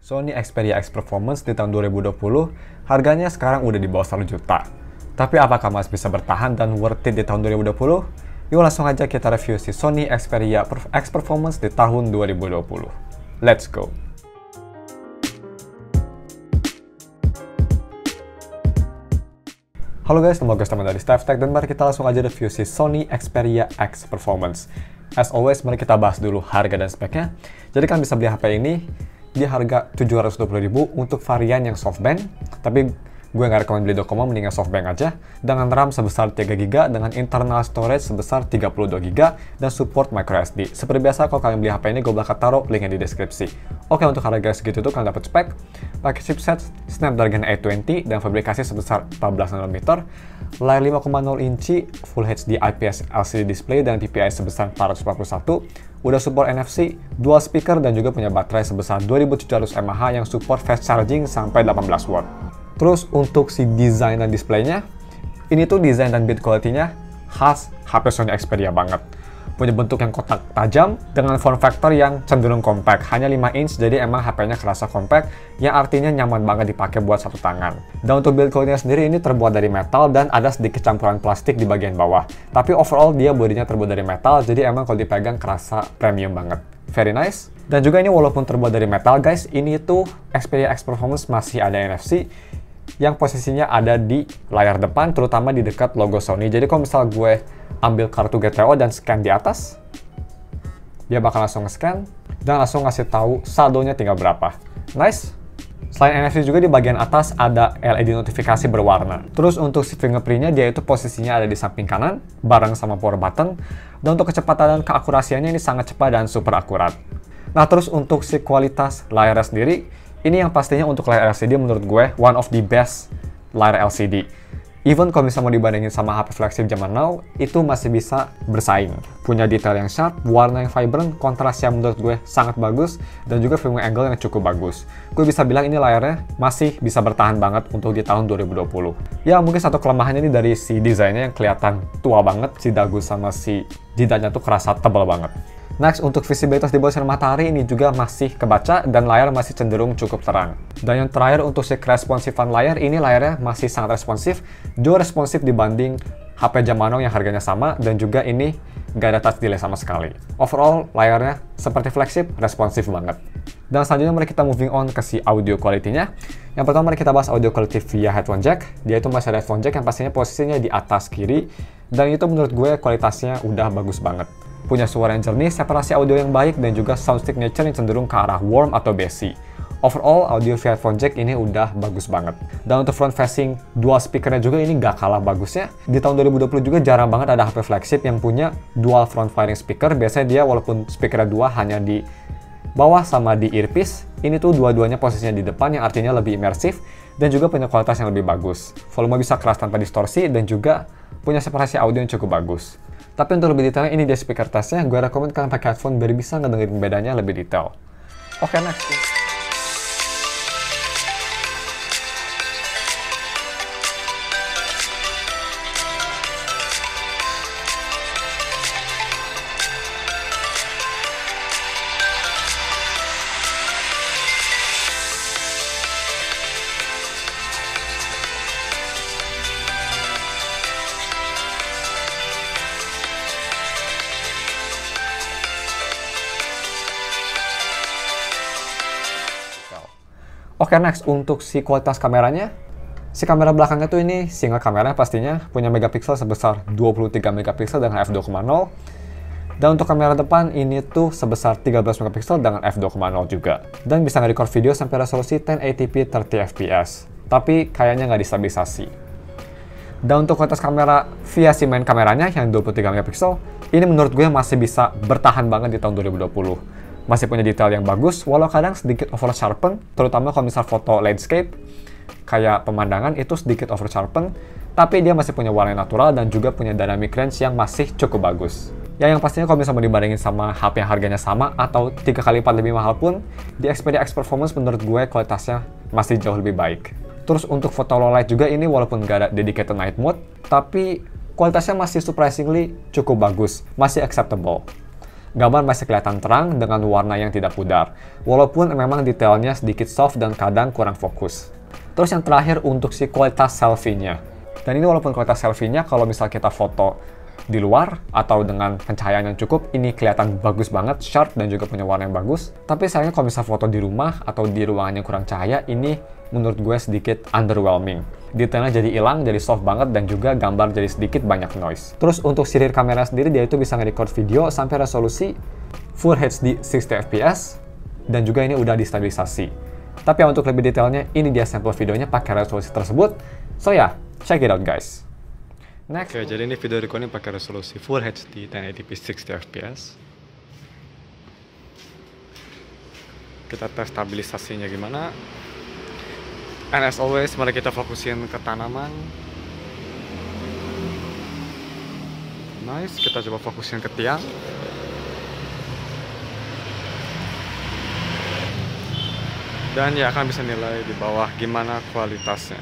Sony Xperia X Performance di tahun 2020 harganya sekarang udah di bawah 1 juta. Tapi apakah masih bisa bertahan dan worth it di tahun 2020? Yuk langsung aja kita review si Sony Xperia X Performance di tahun 2020. Let's go! Halo guys, nama gue Steven dari StephTech dan mari kita langsung aja review si Sony Xperia X Performance. As always, mari kita bahas dulu harga dan speknya. Jadi kalian bisa beli HP ini di harga 720.000 untuk varian yang softbank, tapi gue nggak rekomend beli Docomo, mendingan softbank aja, dengan RAM sebesar 3GB dengan internal storage sebesar 32GB dan support microSD. Seperti biasa, kalau kalian beli HP ini, gue bakal taruh linknya di deskripsi. Oke, untuk harga segitu tuh kalian dapat spek pakai chipset Snapdragon 820 dan fabrikasi sebesar 14nm, layar 5,0 inci Full HD IPS LCD display dan PPI sebesar 441, udah support NFC, dual speaker dan juga punya baterai sebesar 2700 mAh yang support fast charging sampai 18 watt. Terus untuk si desain dan displaynya, ini tuh desain dan build quality-nya khas HP Sony Xperia banget. Punya bentuk yang kotak tajam dengan form factor yang cenderung compact, hanya 5 inch, jadi emang HP-nya kerasa compact, yang artinya nyaman banget dipakai buat satu tangan. Dan untuk build quality-nya sendiri ini terbuat dari metal dan ada sedikit campuran plastik di bagian bawah. Tapi overall dia bodinya terbuat dari metal, jadi emang kalau dipegang kerasa premium banget. Very nice. Dan juga ini walaupun terbuat dari metal guys, ini tuh Xperia X Performance masih ada NFC yang posisinya ada di layar depan, terutama di dekat logo Sony. Jadi kalau misal gue ambil kartu GTO dan scan di atas, dia bakal langsung nge-scan dan langsung ngasih tahu saldonya tinggal berapa. Nice. Selain NFC juga di bagian atas ada LED notifikasi berwarna. Terus untuk si fingerprint-nya, dia itu posisinya ada di samping kanan bareng sama power button. Dan untuk kecepatan dan keakurasiannya ini sangat cepat dan super akurat. Nah, terus untuk si kualitas layarnya sendiri, ini yang pastinya untuk layar LCD menurut gue one of the best layar LCD. Even kalau misalnya mau dibandingin sama HP flagship zaman now, itu masih bisa bersaing. Punya detail yang sharp, warna yang vibrant, kontras yang menurut gue sangat bagus, dan juga viewing angle yang cukup bagus. Gue bisa bilang ini layarnya masih bisa bertahan banget untuk di tahun 2020. Ya mungkin satu kelemahannya ini dari si desainnya yang kelihatan tua banget, si dagu sama si jidatnya tuh kerasa tebal banget. Next, untuk visibilitas di bawah sinar matahari ini juga masih kebaca dan layar masih cenderung cukup terang. Dan yang terakhir untuk si keresponsifan layar, ini layarnya masih sangat responsif, jauh responsif dibanding HP zaman now yang harganya sama, dan juga ini nggak ada touch delay sama sekali. Overall, layarnya seperti flagship, responsif banget. Dan selanjutnya mari kita moving on ke si audio quality-nya. Yang pertama mari kita bahas audio quality via headphone jack. Dia itu masih ada headphone jack yang pastinya posisinya di atas kiri, dan itu menurut gue kualitasnya udah bagus banget. Punya suara yang jernih, separasi audio yang baik, dan juga sound signature yang cenderung ke arah warm atau bassy. Overall, audio via headphone jack ini udah bagus banget. Dan untuk front facing dual speakernya juga ini gak kalah bagusnya. Di tahun 2020 juga jarang banget ada HP flagship yang punya dual front firing speaker. Biasanya dia walaupun speakernya dua hanya di bawah sama di earpiece, ini tuh dua-duanya posisinya di depan yang artinya lebih imersif dan juga punya kualitas yang lebih bagus. Volume bisa keras tanpa distorsi dan juga punya separasi audio yang cukup bagus. Tapi untuk lebih detailnya ini dia speaker testnya, gue rekomend kalian pakai headphone biar bisa ngedengerin bedanya lebih detail. Oke, next. Oke, next untuk si kualitas kameranya. Si kamera belakangnya tuh ini single kamera pastinya, punya megapiksel sebesar 23 megapiksel dengan f2.0. Dan untuk kamera depan ini tuh sebesar 13 megapiksel dengan f2.0 juga. Dan bisa nge-record video sampai resolusi 1080p 30fps. Tapi kayaknya nggak distabilisasi. Dan untuk kualitas kamera via si main kameranya yang 23 megapiksel, ini menurut gue masih bisa bertahan banget di tahun 2020. Masih punya detail yang bagus, walau kadang sedikit over sharpen, terutama kalau misal foto landscape, kayak pemandangan itu sedikit over sharpen, tapi dia masih punya warna natural dan juga punya dynamic range yang masih cukup bagus. Ya yang pastinya kalau misalnya mau dibandingin sama HP yang harganya sama atau 3 kali lipat lebih mahal pun, di Xperia X Performance menurut gue kualitasnya masih jauh lebih baik. Terus untuk foto low light juga ini walaupun nggak ada dedicated night mode, tapi kualitasnya masih surprisingly cukup bagus, masih acceptable. gambar masih kelihatan terang dengan warna yang tidak pudar. Walaupun memang detailnya sedikit soft dan kadang kurang fokus. Terus yang terakhir untuk si kualitas selfie-nya. Dan ini walaupun kualitas selfie-nya kalau misal kita foto di luar atau dengan pencahayaan yang cukup, ini kelihatan bagus banget, sharp dan juga punya warna yang bagus. Tapi sayangnya kalau misal foto di rumah atau di ruangan yang kurang cahaya, ini menurut gue sedikit underwhelming. Detailnya jadi hilang, jadi soft banget, dan juga gambar jadi sedikit banyak noise. Terus untuk si rear kamera sendiri, dia itu bisa nge-record video sampai resolusi Full HD 60 fps, dan juga ini udah distabilisasi. Tapi ya, untuk lebih detailnya, ini dia sampel videonya pakai resolusi tersebut. So ya, check it out guys. Next. Oke, jadi ini video recording pakai resolusi Full HD 1080p 60 fps. Kita tes stabilisasinya gimana. And as always, mari kita fokusin ke tanaman. Nice, kita coba fokusin ke tiang. Dan ya, kalian bisa nilai di bawah gimana kualitasnya.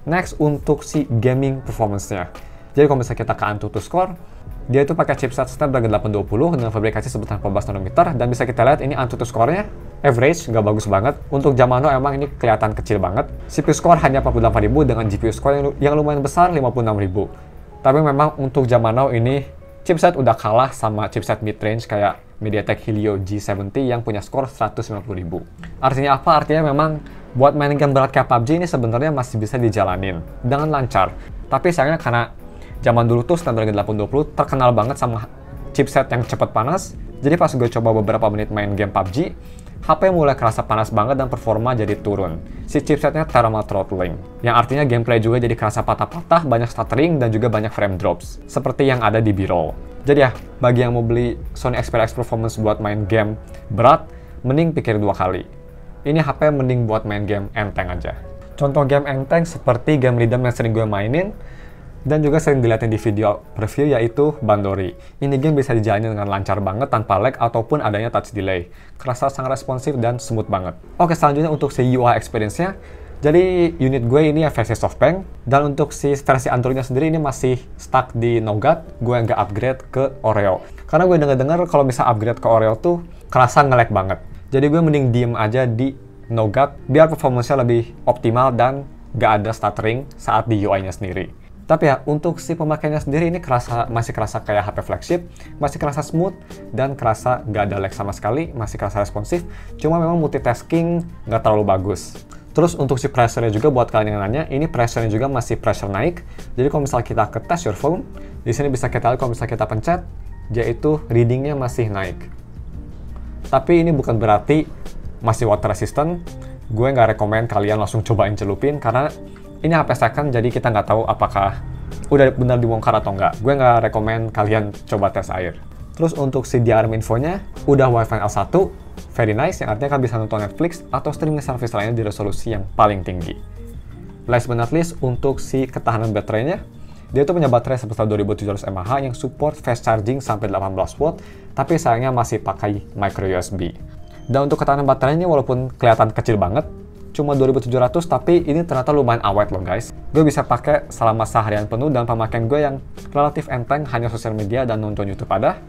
Next, untuk si gaming performance-nya. Jadi kalau misalnya kita ke AnTuTu Score, dia itu pakai chipset Snapdragon 820 dengan fabrikasi sebesar 14 nanometer, dan bisa kita lihat ini AnTuTu Score-nya average, nggak bagus banget. Untuk zaman now emang ini kelihatan kecil banget. CPU score hanya 48.000 dengan GPU score yang lumayan besar 56.000. Tapi memang untuk zaman now ini chipset udah kalah sama chipset mid-range kayak MediaTek Helio G70 yang punya skor 150.000. Artinya apa? Artinya memang buat main game berat kayak PUBG ini sebenarnya masih bisa dijalanin dengan lancar. Tapi sayangnya karena zaman dulu tuh Snapdragon 820 terkenal banget sama chipset yang cepat panas. Jadi pas gue coba beberapa menit main game PUBG, HP mulai kerasa panas banget dan performa jadi turun. Si chipsetnya thermal throttling, yang artinya gameplay juga jadi kerasa patah-patah, banyak stuttering, dan juga banyak frame drops, seperti yang ada di B-roll. Jadi ya, bagi yang mau beli Sony Xperia X Performance buat main game berat, mending pikir 2 kali. Ini HP mending buat main game enteng aja. Contoh game enteng seperti game Rhythm yang sering gue mainin, dan juga sering dilihatin di video review, yaitu Bandori. Ini game bisa dijalani dengan lancar banget tanpa lag ataupun adanya touch delay. Kerasa sangat responsif dan smooth banget. Oke, selanjutnya untuk si UI experience-nya. Jadi unit gue ini ya versi SoftBank, dan untuk si versi Android-nya sendiri ini masih stuck di Nougat. Gue nggak upgrade ke Oreo. Karena gue dengar kalau bisa upgrade ke Oreo tuh kerasa nge-lag banget. Jadi gue mending diem aja di Nougat biar performance-nya lebih optimal dan nggak ada stuttering saat di UI-nya sendiri. Tapi ya, untuk si pemakaiannya sendiri ini masih kerasa kayak HP flagship, masih kerasa smooth, dan kerasa nggak ada lag sama sekali, masih kerasa responsif, cuma memang multitasking nggak terlalu bagus. Terus untuk si pressure-nya juga, buat kalian yang nanya, ini pressure-nya juga masih pressure naik. Jadi kalau misalnya kita ke test your phone, di sini bisa kita lihat kalau misalnya kita pencet, dia itu reading-nya masih naik. Tapi ini bukan berarti masih water resistant. Gue nggak rekomen kalian langsung cobain celupin, karena ini HP second, jadi kita nggak tahu apakah udah benar dibongkar atau nggak. Gue nggak rekomen kalian coba tes air. Terus untuk si DRM infonya, udah Wi-Fi L1, very nice, yang artinya kan bisa nonton Netflix atau streaming service lainnya di resolusi yang paling tinggi. Last but not least, untuk si ketahanan baterainya, dia tuh punya baterai sebesar 2700 mAh yang support fast charging sampai 18 watt, tapi sayangnya masih pakai micro USB. Dan untuk ketahanan baterainya walaupun kelihatan kecil banget, cuma 2700, tapi ini ternyata lumayan awet loh guys. Gue bisa pakai selama seharian penuh, dan pemakaian gue yang relatif enteng hanya sosial media dan nonton YouTube ada.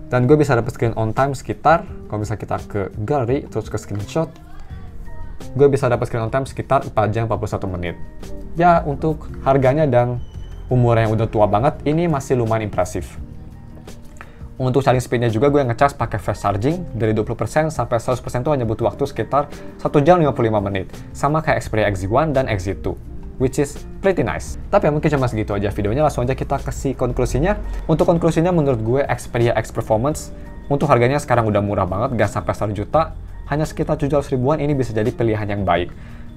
Dan gue bisa dapat screen on time sekitar, kalau misalnya kita ke gallery terus ke screenshot, gue bisa dapat screen on time sekitar 4 jam 41 menit. Ya, untuk harganya dan umurnya yang udah tua banget, ini masih lumayan impresif. Untuk charging speednya juga gue ngecas pakai fast charging, dari 20% sampai 100% itu hanya butuh waktu sekitar 1 jam 55 menit. Sama kayak Xperia XZ1 dan XZ2, which is pretty nice. Tapi ya mungkin cuma segitu aja videonya, langsung aja kita kasih konklusinya. Untuk konklusinya menurut gue Xperia X Performance, untuk harganya sekarang udah murah banget, gak sampai 1 juta, hanya sekitar 700 ribuan, ini bisa jadi pilihan yang baik.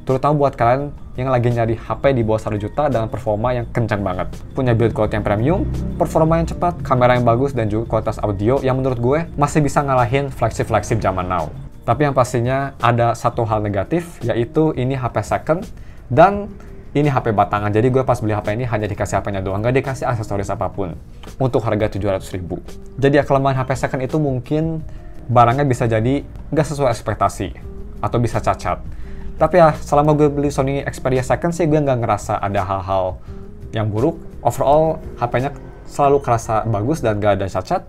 Terutama buat kalian yang lagi nyari HP di bawah 1 juta dengan performa yang kencang banget. Punya build quality yang premium, performa yang cepat, kamera yang bagus, dan juga kualitas audio yang menurut gue masih bisa ngalahin flagship-flagship zaman now. Tapi yang pastinya ada satu hal negatif, yaitu ini HP second, dan ini HP batangan. Jadi gue pas beli HP ini hanya dikasih HP-nya doang, nggak dikasih aksesoris apapun. Untuk harga 700 ribu. Jadi ya kelemahan HP second itu mungkin barangnya bisa jadi nggak sesuai ekspektasi, atau bisa cacat. Tapi ya, selama gue beli Sony Xperia second sih, gue nggak ngerasa ada hal-hal yang buruk. Overall, HP-nya selalu kerasa bagus dan gak ada cacat.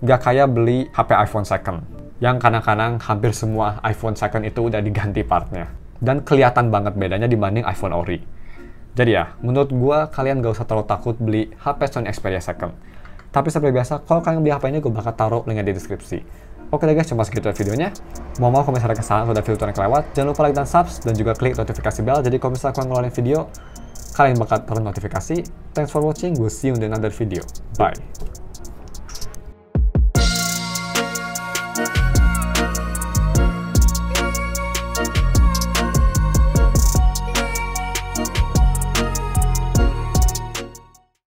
Gak kayak beli HP iPhone second, yang kadang-kadang hampir semua iPhone second itu udah diganti partnya. Dan kelihatan banget bedanya dibanding iPhone ori. Jadi ya, menurut gua kalian gak usah terlalu takut beli HP Sony Xperia second. Tapi seperti biasa, kalau kalian beli HP ini, gue bakal taruh linknya di deskripsi. Oke deh guys, cuma segitu videonya. Mau kalau misalnya kesalahan atau ada filter yang kelewat, jangan lupa like dan subs, dan juga klik notifikasi bell. Jadi kalau misalnya kalian ngeluarin video, kalian bakal ternotifikasi. Thanks for watching, we'll see you in another video. Bye.